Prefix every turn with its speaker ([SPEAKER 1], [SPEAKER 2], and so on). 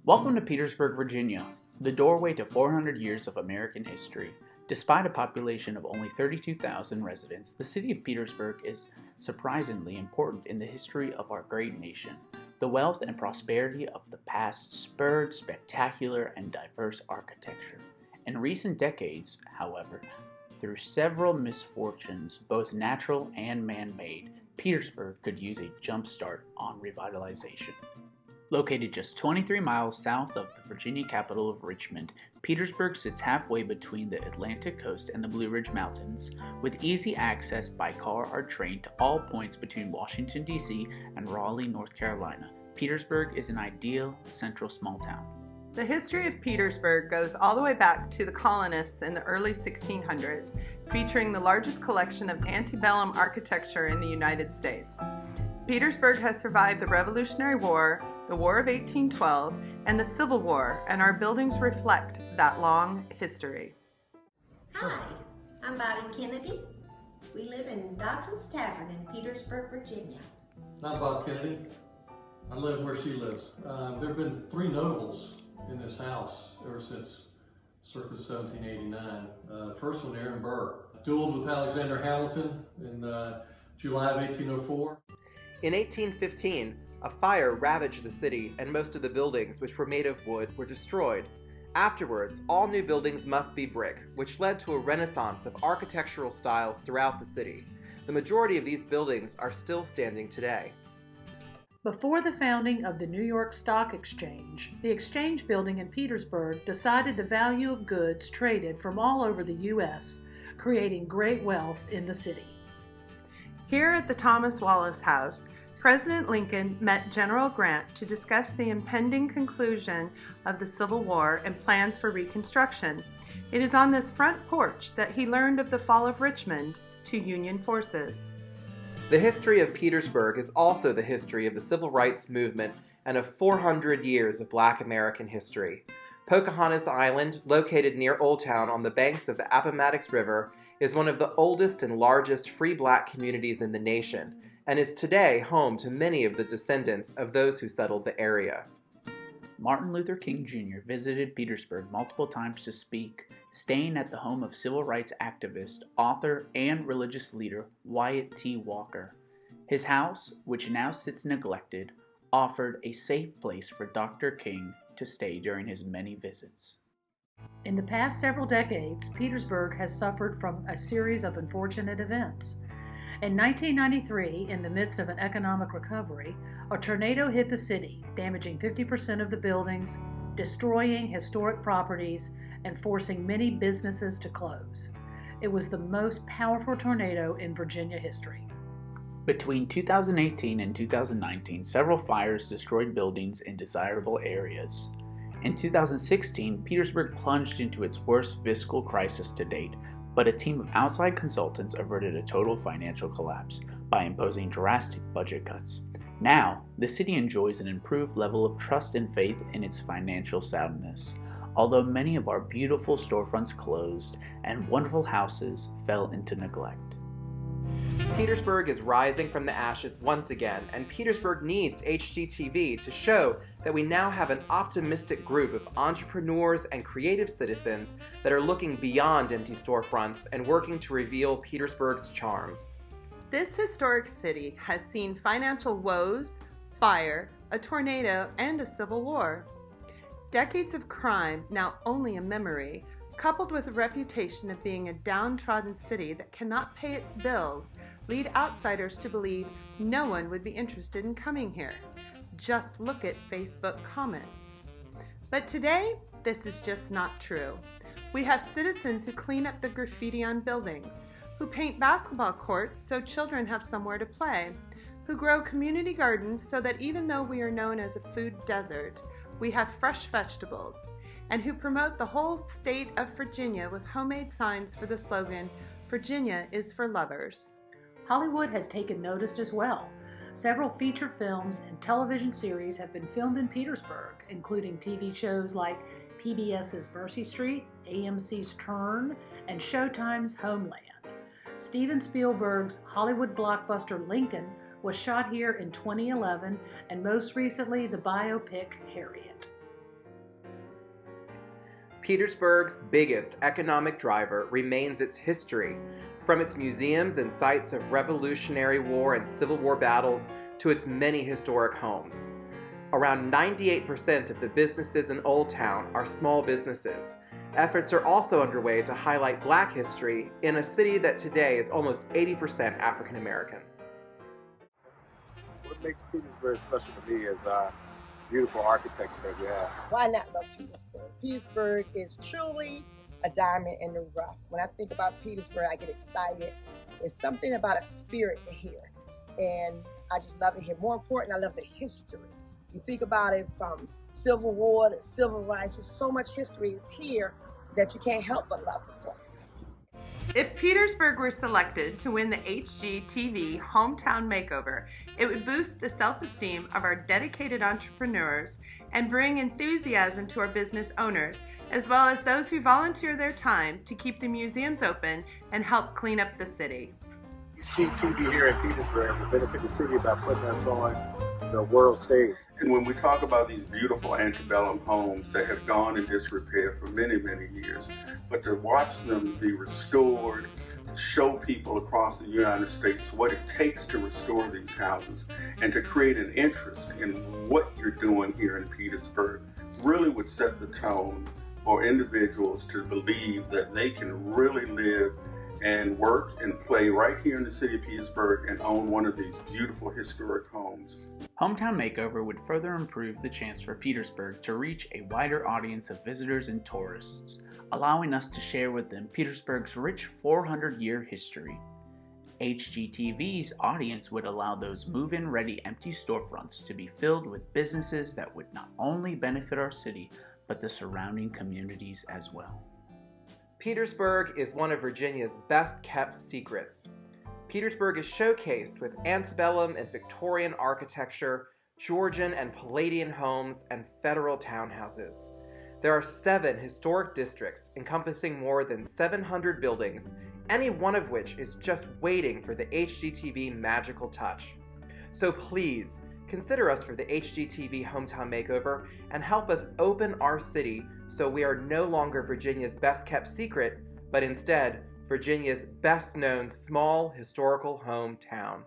[SPEAKER 1] Welcome to Petersburg, Virginia, the doorway to 400 years of American history. Despite a population of only 32,000 residents, the city of Petersburg is surprisingly important in the history of our great nation. The wealth and prosperity of the past spurred spectacular and diverse architecture. In recent decades, however, through several misfortunes, both natural and man-made, Petersburg could use a jump start on revitalization. Located just 23 miles south of the Virginia capital of Richmond, Petersburg sits halfway between the Atlantic coast and the Blue Ridge Mountains, with easy access by car or train to all points between Washington, D.C. and Raleigh, North Carolina. Petersburg is an ideal central small town.
[SPEAKER 2] The history of Petersburg goes all the way back to the colonists in the early 1600s, featuring the largest collection of antebellum architecture in the United States. Petersburg has survived the Revolutionary War, the War of 1812, and the Civil War, and our buildings reflect that long history.
[SPEAKER 3] Hi, I'm Bobby Kennedy. We live in Dodson's Tavern in Petersburg, Virginia.
[SPEAKER 4] I'm Bob Kennedy. I live where she lives. There have been three notables in this house ever since circa 1789. First one, Aaron Burr, dueled with Alexander Hamilton in July of 1804.
[SPEAKER 5] In 1815, a fire ravaged the city and most of the buildings, which were made of wood, were destroyed. Afterwards, all new buildings must be brick, which led to a renaissance of architectural styles throughout the city. The majority of these buildings are still standing today.
[SPEAKER 6] Before the founding of the New York Stock Exchange, the Exchange Building in Petersburg decided the value of goods traded from all over the U.S., creating great wealth in the city.
[SPEAKER 2] Here at the Thomas Wallace House, President Lincoln met General Grant to discuss the impending conclusion of the Civil War and plans for Reconstruction. It is on this front porch that he learned of the fall of Richmond to Union forces.
[SPEAKER 5] The history of Petersburg is also the history of the Civil Rights Movement and of 400 years of Black American history. Pocahontas Island, located near Old Town on the banks of the Appomattox River, is one of the oldest and largest free Black communities in the nation, and is today home to many of the descendants of those who settled the area.
[SPEAKER 1] Martin Luther King Jr. visited Petersburg multiple times to speak, staying at the home of civil rights activist, author, and religious leader Wyatt T. Walker. His house, which now sits neglected, offered a safe place for Dr. King to stay during his many visits.
[SPEAKER 6] In the past several decades, Petersburg has suffered from a series of unfortunate events. In 1993, in the midst of an economic recovery, a tornado hit the city, damaging 50% of the buildings, destroying historic properties, and forcing many businesses to close. It was the most powerful tornado in Virginia history.
[SPEAKER 1] Between 2018 and 2019, several fires destroyed buildings in desirable areas. In 2016, Petersburg plunged into its worst fiscal crisis to date, but a team of outside consultants averted a total financial collapse by imposing drastic budget cuts. Now, the city enjoys an improved level of trust and faith in its financial soundness, although many of our beautiful storefronts closed and wonderful houses fell into neglect.
[SPEAKER 5] Petersburg is rising from the ashes once again, and Petersburg needs HGTV to show that we now have an optimistic group of entrepreneurs and creative citizens that are looking beyond empty storefronts and working to reveal Petersburg's charms.
[SPEAKER 2] This historic city has seen financial woes, fire, a tornado, and a civil war. Decades of crime, now only a memory, coupled with a reputation of being a downtrodden city that cannot pay its bills, lead outsiders to believe no one would be interested in coming here. Just look at Facebook comments. But today, this is just not true. We have citizens who clean up the graffiti on buildings, who paint basketball courts so children have somewhere to play, who grow community gardens so that even though we are known as a food desert, we have fresh vegetables, and who promote the whole state of Virginia with homemade signs for the slogan, "Virginia is for lovers."
[SPEAKER 6] Hollywood has taken notice as well. Several feature films and television series have been filmed in Petersburg, including TV shows like PBS's Mercy Street, AMC's Turn, and Showtime's Homeland. Steven Spielberg's Hollywood blockbuster Lincoln was shot here in 2011, and most recently the biopic Harriet.
[SPEAKER 5] Petersburg's biggest economic driver remains its history, from its museums and sites of Revolutionary War and Civil War battles to its many historic homes. Around 98% of the businesses in Old Town are small businesses. Efforts are also underway to highlight Black history in a city that today is almost 80% African American.
[SPEAKER 7] What makes Petersburg special to me is our beautiful architecture that we have.
[SPEAKER 8] Why not love Petersburg? Petersburg is truly a diamond in the rough. When I think about Petersburg, I get excited. There's something about a spirit here, and I just love it here. More important, I love the history. You think about it from Civil War to Civil Rights, just so much history is here that you can't help but love the place.
[SPEAKER 2] If Petersburg were selected to win the HGTV Hometown Makeover, it would boost the self-esteem of our dedicated entrepreneurs and bring enthusiasm to our business owners, as well as those who volunteer their time to keep the museums open and help clean up the city.
[SPEAKER 7] HGTV here in Petersburg will benefit the city by putting us on the world stage.
[SPEAKER 9] And when we talk about these beautiful antebellum homes that have gone in disrepair for many, many years, but to watch them be restored, to show people across the United States what it takes to restore these houses and to create an interest in what you're doing here in Petersburg really would set the tone for individuals to believe that they can really live and work and play right here in the city of Petersburg and own one of these beautiful historic homes.
[SPEAKER 1] Hometown Makeover would further improve the chance for Petersburg to reach a wider audience of visitors and tourists, allowing us to share with them Petersburg's rich 400-year history. HGTV's audience would allow those move-in ready empty storefronts to be filled with businesses that would not only benefit our city, but the surrounding communities as well.
[SPEAKER 5] Petersburg is one of Virginia's best-kept secrets. Petersburg is showcased with antebellum and Victorian architecture, Georgian and Palladian homes, and federal townhouses. There are 7 historic districts encompassing more than 700 buildings, any one of which is just waiting for the HGTV magical touch. So please, consider us for the HGTV Hometown Makeover and help us open our city so we are no longer Virginia's best-kept secret, but instead Virginia's best-known small historical hometown.